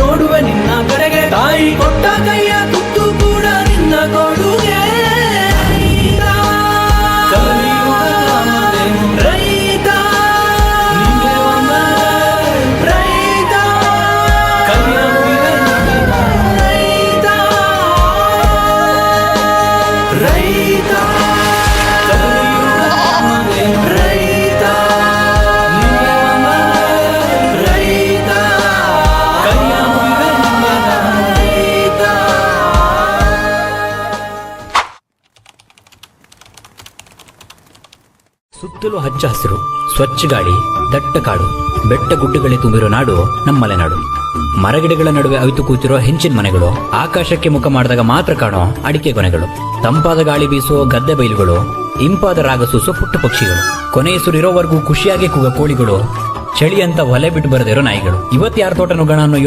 ನೋಡುವೆ ನಿನ್ನ ಕಡೆಗೆ ತಾಯಿ ಕೊಟ್ಟ ಕೈಯ ತುತ್ತು ಕೂಡ ನಿನ್ನ ಕೊಡುಗೆ ರೈತ ನಿಂಗೆ ವಂದನೆ ರೈತ ರೈತ ರೈತ ರೈತ ಸುತ್ತಲೂ ಹಚ್ಚ ಹಸಿರು, ಸ್ವಚ್ಛ ಗಾಳಿ, ದಟ್ಟ ಕಾಡು, ಬೆಟ್ಟ ಗುಡ್ಡಗಳೇ ತುಂಬಿರೋ ನಾಡು ನಮ್ಮ ಮಲೆನಾಡು. ಮರಗಿಡಗಳ ನಡುವೆ ಅವಿತು ಕೂತಿರೋ ಹೆಂಚಿನ ಮನೆಗಳು, ಆಕಾಶಕ್ಕೆ ಮುಖ ಮಾಡಿದಾಗ ಮಾತ್ರ ಕಾಣೋ ಅಡಿಕೆ ಕೊನೆಗಳು, ತಂಪಾದ ಗಾಳಿ ಬೀಸೋ ಗದ್ದೆ ಬೈಲುಗಳು, ಇಂಪಾದ ರಾಗ ಸೂಸೋ ಪುಟ್ಟ ಪಕ್ಷಿಗಳು, ಕೊನೆಯಸುರಿರೋವರೆಗೂ ಖುಷಿಯಾಗಿ ಕೂಗ ಕೋಳಿಗಳು, ಚಳಿ ಅಂತ ಒಲೆ ಬಿಟ್ಟು ಬರದಿರೋ ನಾಯಿಗಳು. ಇವತ್ತು ಯಾರ ತೋಟ ನುಗ್ಗೋಣ ಅನ್ನೋ